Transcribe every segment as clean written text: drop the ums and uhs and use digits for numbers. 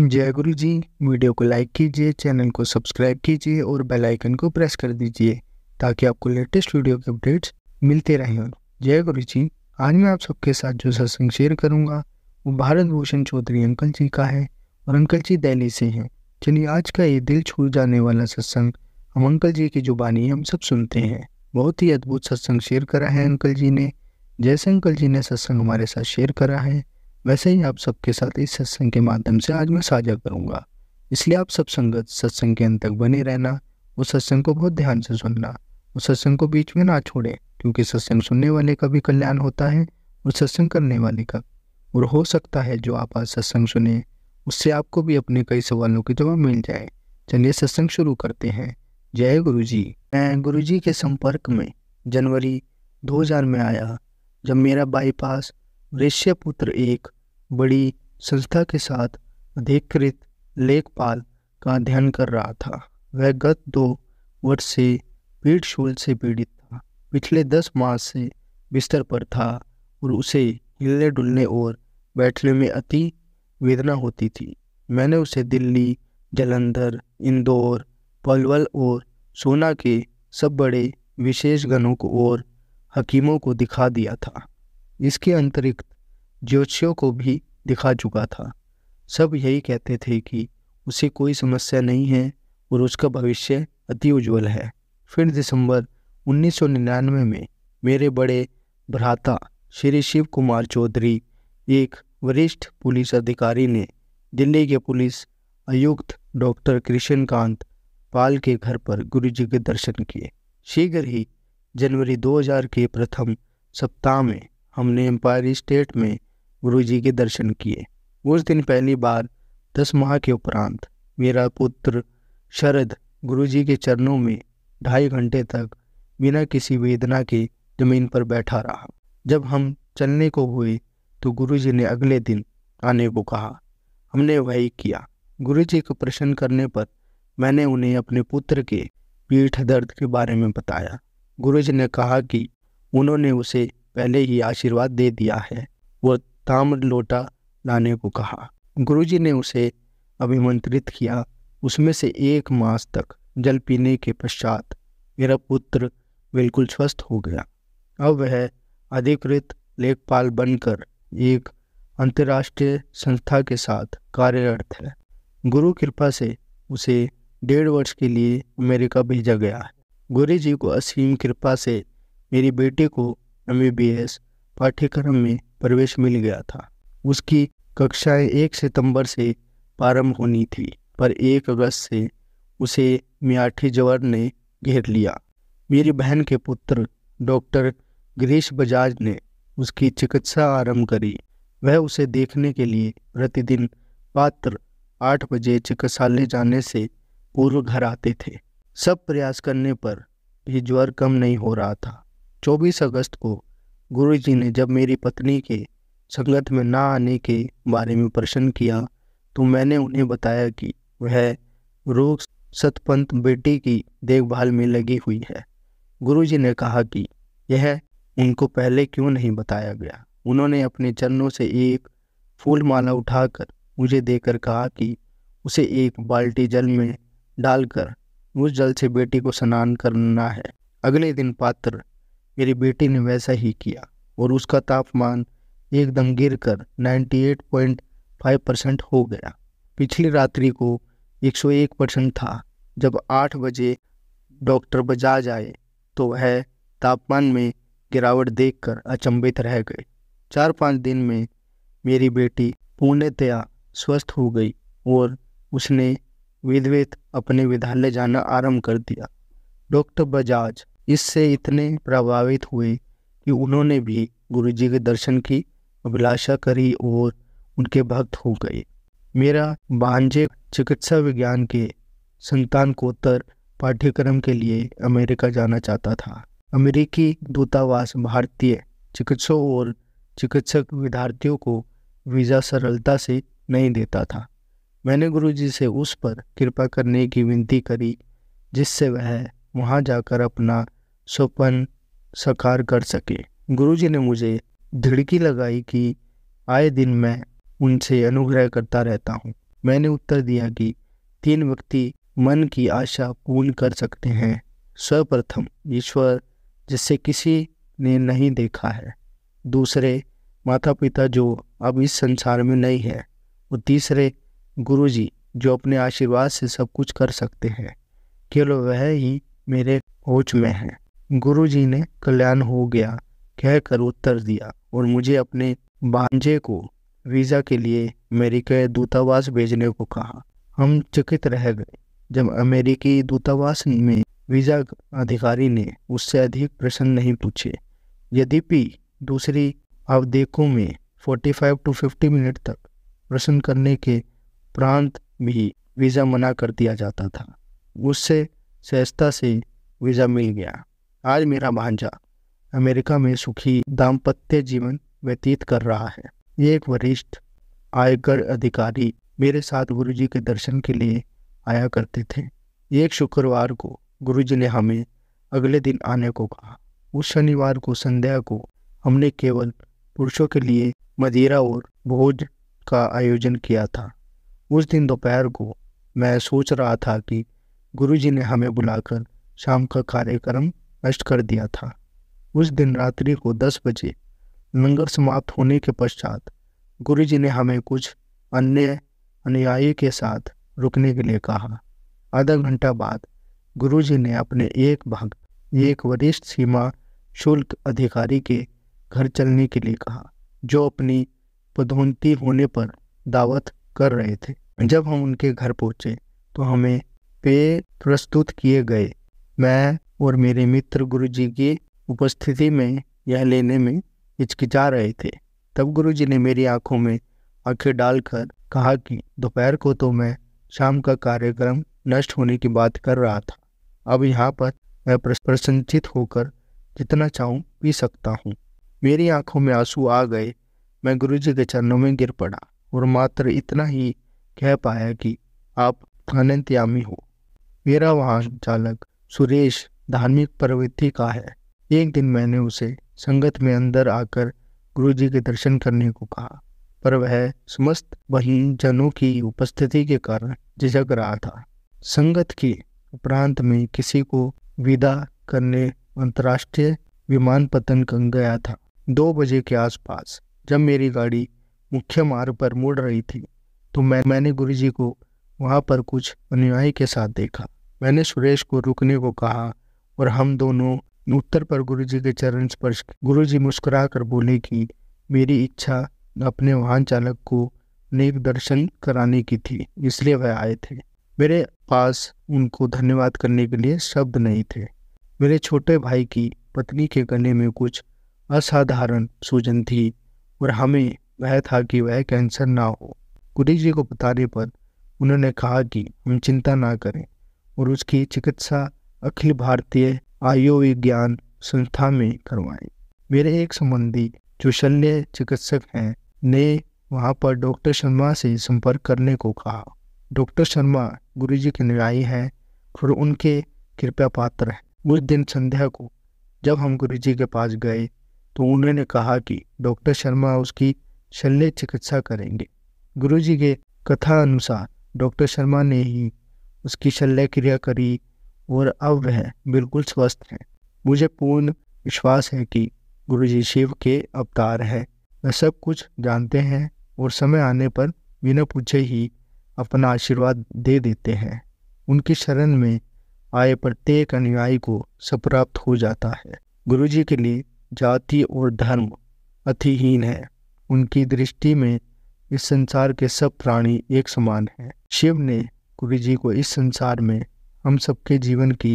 जय गुरु जी। वीडियो को लाइक कीजिए, चैनल को सब्सक्राइब कीजिए और बेल आइकन को प्रेस कर दीजिए ताकि आपको लेटेस्ट वीडियो के अपडेट्स मिलते रहें। जय गुरु जी। आज मैं आप सबके साथ जो सत्संग शेयर करूंगा वो भारत भूषण चौधरी अंकल जी का है और अंकल जी दिल्ली से हैं। चलिए आज का ये दिल छू जाने वाला सत्संग हम अंकल जी की जुबानी हम सब सुनते हैं। बहुत ही अद्भुत सत्संग शेयर करा है अंकल जी ने। जैसे अंकल जी ने सत्संग हमारे साथ शेयर करा है वैसे ही आप सबके साथ इस सत्संग के माध्यम से आज मैं साझा करूंगा। इसलिए आप सब संगत सत्संग के अंत तक बने रहना, उस सत्संग को बहुत ध्यान से सुनना, उस सत्संग को बीच में ना छोड़ें, क्योंकि सत्संग सुनने वाले का भी कल्याण होता है और सत्संग करने वाले का। और हो सकता है जो आप आज सत्संग सुने उससे आपको भी अपने कई सवालों के जवाब मिल जाए। चलिए सत्संग शुरू करते हैं। जय गुरु जी। मैं गुरु जी के संपर्क में जनवरी 2000 में आया, जब मेरा बाईपास ऋष्यपुत्र एक बड़ी संस्था के साथ अधिकृत लेखपाल का अध्ययन कर रहा था। वह गत 2 वर्ष से पीठ शूल से पीड़ित था। पिछले 10 मास से बिस्तर पर था और उसे हिलने डुलने और बैठने में अति वेदना होती थी। मैंने उसे दिल्ली, जालंधर, इंदौर, पलवल और सोना के सब बड़े विशेषज्ञों को और हकीमों को दिखा दिया था। इसके अतिरिक्त ज्योतिषियों को भी दिखा चुका था। सब यही कहते थे कि उसे कोई समस्या नहीं है और उसका भविष्य अति उज्जवल है। फिर दिसंबर 1999 में मेरे बड़े भ्राता श्री शिव कुमार चौधरी, एक वरिष्ठ पुलिस अधिकारी, ने दिल्ली के पुलिस आयुक्त डॉक्टर कृष्णकांत पाल के घर पर गुरुजी के दर्शन किए। शीघ्र ही जनवरी 2000 के प्रथम सप्ताह में हमने एम्पायर स्टेट में गुरुजी के दर्शन किए। उस दिन पहली बार 10 माह के उपरांत मेरा पुत्र शरद गुरुजी के चरणों में 2.5 घंटे तक बिना किसी वेदना के जमीन पर बैठा रहा। जब हम चलने को हुए तो गुरुजी ने अगले दिन आने को कहा। हमने वही किया। गुरुजी को प्रश्न करने पर मैंने उन्हें अपने पुत्र के पीठ दर्द के बारे में बताया। गुरुजी ने कहा कि उन्होंने उसे पहले ही आशीर्वाद दे दिया है। वो ताम्र लोटा लाने को कहा। गुरुजी ने उसे अभिमंत्रित किया। उसमें से 1 मास तक जल पीने के पश्चात मेरा पुत्र बिल्कुल स्वस्थ हो गया। अब वह अधिकृत लेखपाल बनकर एक अंतर्राष्ट्रीय संस्था के साथ कार्यरत है। गुरु कृपा से उसे 1.5 वर्ष के लिए अमेरिका भेजा गया है। गुरुजी को असीम कृपा से मेरी बेटी को MBBS पाठ्यक्रम में प्रवेश मिल गया था। उसकी कक्षाएं 1 सितंबर से प्रारंभ होनी थी, पर 1 अगस्त से उसे मियाठी ज्वर ने घेर लिया। मेरी बहन के पुत्र डॉक्टर गिरीश बजाज ने उसकी चिकित्सा आरंभ करी। वह उसे देखने के लिए प्रतिदिन पात्र 8 बजे चिकित्सालय जाने से पूर्व घर आते थे। सब प्रयास करने पर भी ज्वर कम नहीं हो रहा था। 24 अगस्त को गुरुजी ने जब मेरी पत्नी के संगत में ना आने के बारे में प्रश्न किया तो मैंने उन्हें बताया कि वह रोग सतपंथ बेटी की देखभाल में लगी हुई है। गुरुजी ने कहा कि यह उनको पहले क्यों नहीं बताया गया। उन्होंने अपने चरणों से एक फूल माला उठाकर मुझे देकर कहा कि उसे 1 बाल्टी जल में डालकर उस जल से बेटी को स्नान करना है। अगले दिन पात्र मेरी बेटी ने वैसा ही किया और उसका तापमान एकदम गिरकर 98.5% हो गया। पिछली रात्रि को 101% था। जब 8 बजे डॉक्टर बजाज आए तो वह तापमान में गिरावट देखकर अचंभित रह गए। 4-5 दिन में मेरी बेटी पूर्णतया स्वस्थ हो गई और उसने विधिवत अपने विद्यालय जाना आरंभ कर दिया। डॉक्टर बजाज इससे इतने प्रभावित हुए कि उन्होंने भी गुरुजी के दर्शन की अभिलाषा करी और उनके भक्त हो गए। मेरा भांजे चिकित्सा विज्ञान के संतानकोत्तर पाठ्यक्रम के लिए अमेरिका जाना चाहता था। अमेरिकी दूतावास भारतीय चिकित्सकों और चिकित्सक विद्यार्थियों को वीज़ा सरलता से नहीं देता था। मैंने गुरुजी से उस पर कृपा करने की विनती करी जिससे वह वहां जाकर अपना स्वप्न साकार कर सके। गुरुजी ने मुझे धड़की लगाई कि आए दिन मैं उनसे अनुग्रह करता रहता हूँ। मैंने उत्तर दिया कि 3 व्यक्ति मन की आशा पूर्ण कर सकते हैं। सर्वप्रथम ईश्वर, जिसे किसी ने नहीं देखा है। दूसरे माता पिता, जो अब इस संसार में नहीं है। और तीसरे गुरुजी, जो अपने आशीर्वाद से सब कुछ कर सकते हैं। केवल वह ही मेरे होश में है। गुरुजी ने कल्याण हो गया कहकर उत्तर दिया और मुझे अपने भांजे को वीज़ा के लिए अमेरिका दूतावास भेजने को कहा। हम चकित रह गए जब अमेरिकी दूतावास में वीज़ा अधिकारी ने उससे अधिक प्रश्न नहीं पूछे। यद्यपि दूसरी अवधेकों में 45 to 50 मिनट तक प्रश्न करने के उपरांत भी वीज़ा मना कर दिया जाता था, उससे सहजता से वीज़ा मिल गया। आज मेरा भांजा अमेरिका में सुखी दाम्पत्य जीवन व्यतीत कर रहा है। एक वरिष्ठ आयकर अधिकारी मेरे साथ गुरुजी के दर्शन के लिए आया करते थे। एक शुक्रवार को गुरुजी ने हमें अगले दिन आने को कहा। उस शनिवार को संध्या को हमने केवल पुरुषों के लिए मदिरा और भोज का आयोजन किया था। उस दिन दोपहर को मैं सोच रहा था कि गुरुजी ने हमें बुलाकर शाम का कार्यक्रम नष्ट कर दिया था। उस दिन रात्रि को 10 बजे लंगर समाप्त होने के पश्चात गुरुजी ने हमें कुछ अन्य अनुयायी के साथ रुकने के लिए कहा। आधा घंटा बाद गुरुजी ने अपने एक वरिष्ठ सीमा शुल्क अधिकारी के घर चलने के लिए कहा, जो अपनी पदोन्नति होने पर दावत कर रहे थे। जब हम उनके घर पहुंचे तो हमें पेय प्रस्तुत किए गए। मैं और मेरे मित्र गुरुजी की उपस्थिति में यह लेने में हिचकिचा रहे थे। तब गुरुजी ने मेरी आंखों में आंखें डालकर कहा कि दोपहर को तो मैं शाम का कार्यक्रम नष्ट होने की बात कर रहा था। अब यहाँ पर मैं प्रसन्नचित होकर जितना चाहूँ पी सकता हूँ। मेरी आंखों में आंसू आ गए। मैं गुरुजी के चरणों में गिर पड़ा और मात्र इतना ही कह पाया कि आप अनंतयामी हो। मेरा वाहन चालक सुरेश धार्मिक प्रवृत्ति का है। एक दिन मैंने उसे संगत में अंदर आकर गुरुजी के दर्शन करने को कहा, पर वह समस्त बहनजनों की उपस्थिति के कारण झिझक रहा था। संगत के उपरांत में किसी को विदा करने अंतर्राष्ट्रीय विमानपत्तन गया था। 2 बजे के आसपास जब मेरी गाड़ी मुख्य मार्ग पर मुड़ रही थी तो मैंने गुरुजी को वहां पर कुछ अनुयायी के साथ देखा। मैंने सुरेश को रुकने को कहा और हम दोनों उत्तर पर गुरुजी के चरण स्पर्श। गुरुजी मुस्कुरा कर बोले कि मेरी इच्छा अपने वाहन चालक को नेक दर्शन कराने की थी, इसलिए वह आए थे। मेरे पास उनको धन्यवाद करने के लिए शब्द नहीं थे। मेरे छोटे भाई की पत्नी के गले में कुछ असाधारण सूजन थी और हमें वह था कि वह कैंसर ना हो। गुरुजी को बताने पर उन्होंने कहा कि हम चिंता ना करें और उसकी चिकित्सा अखिल भारतीय आयुर्विज्ञान संस्था में करवाएं। मेरे एक संबंधी जो शल्य चिकित्सक हैं ने वहां पर डॉक्टर शर्मा से संपर्क करने को कहा। डॉक्टर शर्मा गुरुजी के अनुयायी हैं और उनके कृपा पात्र हैं। उस दिन संध्या को जब हम गुरुजी के पास गए तो उन्होंने कहा कि डॉक्टर शर्मा उसकी शल्य चिकित्सा करेंगे। गुरुजी के कथा अनुसार डॉक्टर शर्मा ने ही उसकी शल्य क्रिया करी और अब वह बिल्कुल स्वस्थ है। मुझे पूर्ण विश्वास है कि गुरुजी शिव के अवतार हैं। वह सब कुछ जानते हैं और समय आने पर बिना पूछे ही अपना आशीर्वाद दे देते हैं। उनकी शरण में आए प्रत्येक अनुयायी को सब प्राप्त हो जाता है। गुरुजी के लिए जाति और धर्म अतिहीन है। उनकी दृष्टि में इस संसार के सब प्राणी एक समान हैं। शिव ने गुरुजी को इस संसार में हम सबके जीवन की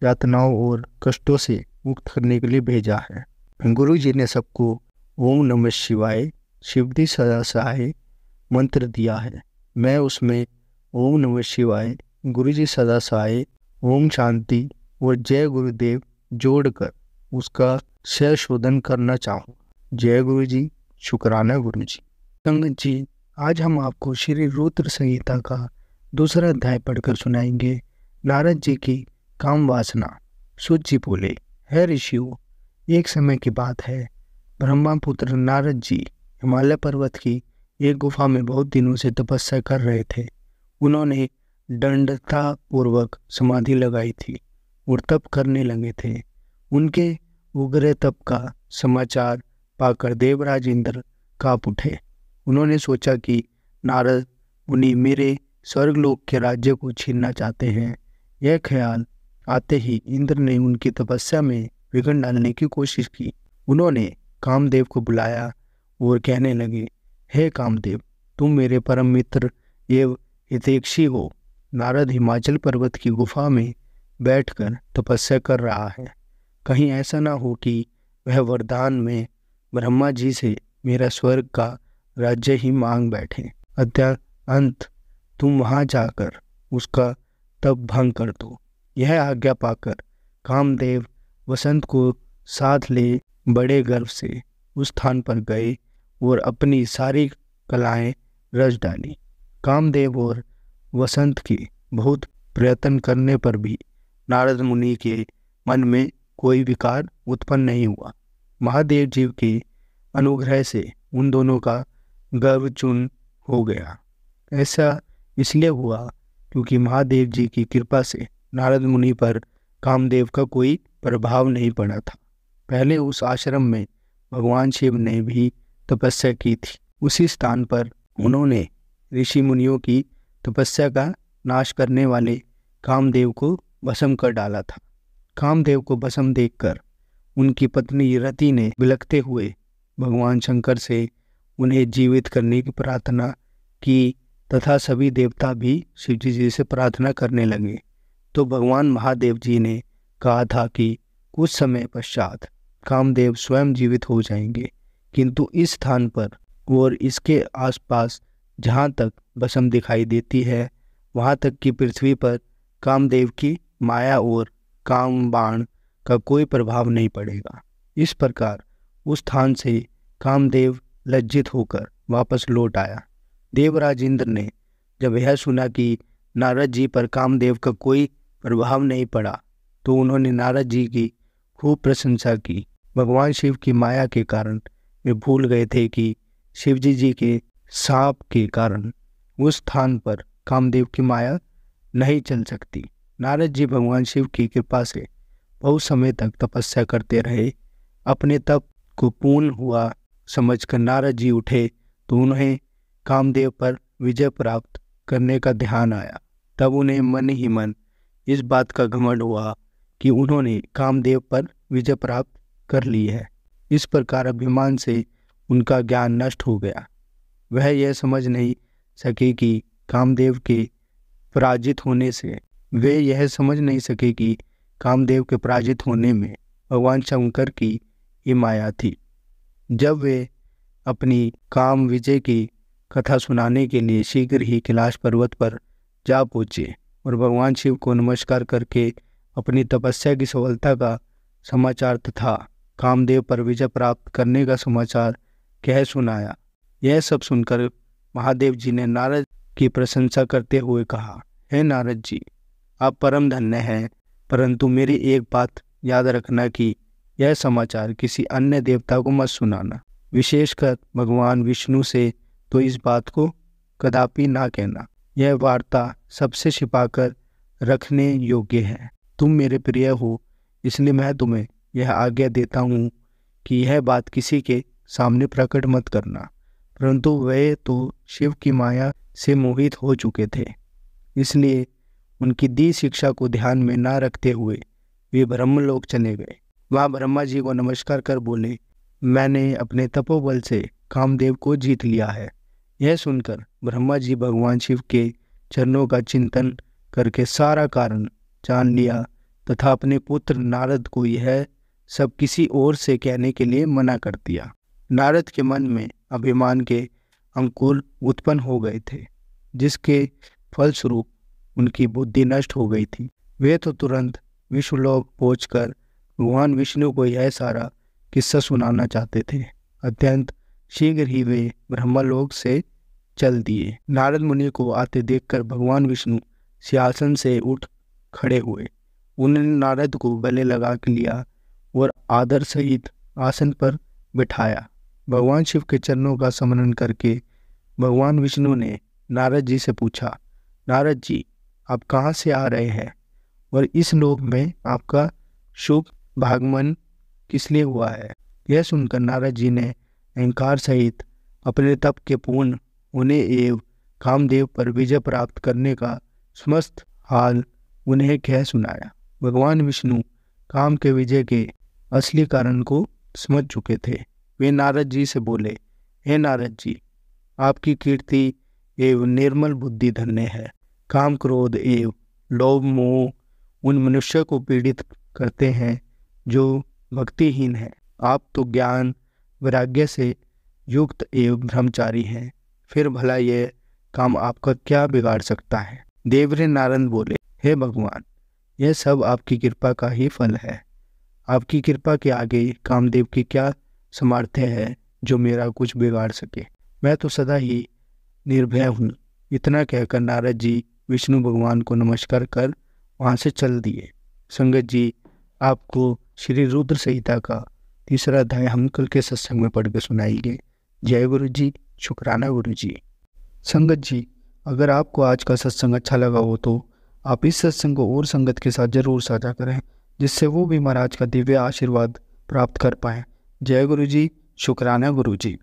यातनाओं और कष्टों से मुक्त करने के लिए भेजा है। गुरुजी ने सबको ओम नमः शिवाय शिवदी सदा सहाय मंत्र दिया है। मैं उसमें ओम नमः शिवाय गुरुजी सदा सहाय ओम शांति और जय गुरुदेव जोड़कर उसका संशोधन करना चाहूँ। जय गुरुजी, शुक्राना गुरुजी। संगत जी, आज हम आपको श्री रुद्र संहिता का दूसरा अध्याय पढ़कर सुनाएंगे। नारद जी की काम वासना। सूत जी बोले, है ऋषियों, एक समय की बात है, ब्रह्मापुत्र नारद जी हिमालय पर्वत की एक गुफा में बहुत दिनों से तपस्या कर रहे थे। उन्होंने दृढ़ता पूर्वक समाधि लगाई थी और तप करने लगे थे। उनके उग्र तप का समाचार पाकर देवराज इंद्र कांप उठे। उन्होंने सोचा कि नारद मुनि मेरे स्वर्गलोक के राज्य को छीनना चाहते हैं। यह ख्याल आते ही इंद्र ने उनकी तपस्या में विघ्न डालने की कोशिश की। उन्होंने कामदेव को बुलाया और कहने लगे, हे कामदेव, तुम मेरे परम मित्र एवं हितैषी हो। नारद हिमाचल पर्वत की गुफा में बैठकर तपस्या कर रहा है। कहीं ऐसा ना हो कि वह वरदान में ब्रह्मा जी से मेरा स्वर्ग का राज्य ही मांग बैठे। अत्यंत तुम वहां जाकर उसका तप भंग कर दो। यह आज्ञा पाकर कामदेव वसंत को साथ ले बड़े गर्व से उस स्थान पर गए और अपनी सारी कलाएं रच डाली। कामदेव और वसंत के बहुत प्रयत्न करने पर भी नारद मुनि के मन में कोई विकार उत्पन्न नहीं हुआ। महादेव जी के अनुग्रह से उन दोनों का गर्व चूर्ण हो गया। ऐसा इसलिए हुआ क्योंकि महादेव जी की कृपा से नारद मुनि पर कामदेव का कोई प्रभाव नहीं पड़ा था। पहले उस आश्रम में भगवान शिव ने भी तपस्या की थी। उसी स्थान पर उन्होंने ऋषि मुनियों की तपस्या का नाश करने वाले कामदेव को भस्म कर डाला था। कामदेव को भस्म देखकर उनकी पत्नी रति ने बिलखते हुए भगवान शंकर से उन्हें जीवित करने की प्रार्थना की तथा सभी देवता भी शिवजी जी से प्रार्थना करने लगे। तो भगवान महादेव जी ने कहा था कि कुछ समय पश्चात कामदेव स्वयं जीवित हो जाएंगे, किंतु इस स्थान पर और इसके आसपास जहाँ तक भस्म दिखाई देती है वहाँ तक की पृथ्वी पर कामदेव की माया और काम बाण का कोई प्रभाव नहीं पड़ेगा। इस प्रकार उस स्थान से कामदेव लज्जित होकर वापस लौट आया। देवराज इंद्र ने जब यह सुना कि नारद जी पर कामदेव का कोई प्रभाव नहीं पड़ा तो उन्होंने नारद जी की खूब प्रशंसा की। भगवान शिव की माया के कारण वे भूल गए थे कि शिवजी जी के शाप के कारण उस स्थान पर कामदेव की माया नहीं चल सकती। नारद जी भगवान शिव की कृपा से बहुत समय तक तपस्या करते रहे। अपने तप को पूर्ण हुआ समझकर नारद जी उठे तो उन्हें कामदेव पर विजय प्राप्त करने का ध्यान आया। तब उन्हें मन ही मन इस बात का घमंड हुआ कि उन्होंने कामदेव पर विजय प्राप्त कर ली है। इस प्रकार अभिमान से उनका ज्ञान नष्ट हो गया। वह यह समझ नहीं सके कि कामदेव के पराजित होने से कामदेव के पराजित होने में भगवान शंकर की ही माया थी। जब वे अपनी काम विजय की कथा सुनाने के लिए शीघ्र ही कैलाश पर्वत पर जा पहुँचे और भगवान शिव को नमस्कार करके अपनी तपस्या की सफलता का समाचार तथा कामदेव पर विजय प्राप्त करने का समाचार कह सुनाया। यह सब सुनकर महादेव जी ने नारद की प्रशंसा करते हुए कहा, हे नारद जी, आप परम धन्य हैं, परंतु मेरी एक बात याद रखना कि यह समाचार किसी अन्य देवता को मत सुनाना, विशेषकर भगवान विष्णु से तो इस बात को कदापि ना कहना। यह वार्ता सबसे छिपाकर रखने योग्य है। तुम मेरे प्रिय हो, इसलिए मैं तुम्हें यह आज्ञा देता हूँ कि यह बात किसी के सामने प्रकट मत करना। परंतु वे तो शिव की माया से मोहित हो चुके थे, इसलिए उनकी दी शिक्षा को ध्यान में ना रखते हुए वे ब्रह्मलोक चले गए। वहाँ ब्रह्मा जी को नमस्कार कर बोले, मैंने अपने तपोबल से कामदेव को जीत लिया है। यह सुनकर ब्रह्मा जी भगवान शिव के चरणों का चिंतन करके सारा कारण जान लिया तथा अपने पुत्र नारद को यह सब किसी और से कहने के लिए मना कर दिया। नारद के मन में अभिमान के अंकुर उत्पन्न हो गए थे, जिसके फलस्वरूप उनकी बुद्धि नष्ट हो गई थी। वे तो तुरंत विष्णुलोक पहुंचकर भगवान विष्णु को यह सारा किस्सा सुनाना चाहते थे। अत्यंत शीघ्र ही वे ब्रह्मलोक से चल दिए। नारद मुनि को आते देखकर भगवान विष्णु सिंहासन से उठ खड़े हुए। उन्होंने नारद को गले लगा के लिया और आदर सहित आसन पर बिठाया। भगवान शिव के चरणों का स्मरण करके भगवान विष्णु ने नारद जी से पूछा, नारद जी, आप कहाँ से आ रहे हैं और इस लोक में आपका शुभ भागमन किस लिए हुआ है? यह सुनकर नारद जी ने अहंकार सहित अपने तप के पूर्ण होने एवं कामदेव पर विजय प्राप्त करने का समस्त हाल उन्हें कह सुनाया। भगवान विष्णु काम के विजय के असली कारण को समझ चुके थे। वे नारद जी से बोले, हे नारद जी, आपकी कीर्ति एवं निर्मल बुद्धि धन्य है। काम, क्रोध एवं लोभ मोह उन मनुष्य को पीड़ित करते हैं जो भक्तिहीन हैं। आप तो ज्ञान वैराग्य से युक्त एवं ब्रह्मचारी हैं, फिर भला यह काम आपका क्या बिगाड़ सकता है? देवरे नारद बोले, हे भगवान, यह सब आपकी कृपा का ही फल है। आपकी कृपा के आगे कामदेव की क्या सामर्थ्य है जो मेरा कुछ बिगाड़ सके? मैं तो सदा ही निर्भय हूँ। इतना कहकर नारद जी विष्णु भगवान को नमस्कार कर वहाँ से चल दिए। संगत जी, आपको श्री रुद्र संहिता का 3रा अध्याय हम कल के सत्संग में पढ़ के सुनाएंगे। जय गुरु जी, शुक्राना गुरु जी। संगत जी, अगर आपको आज का सत्संग अच्छा लगा हो तो आप इस सत्संग को और संगत के साथ जरूर साझा करें, जिससे वो भी महाराज का दिव्य आशीर्वाद प्राप्त कर पाएं। जय गुरु जी, शुक्राना गुरु जी।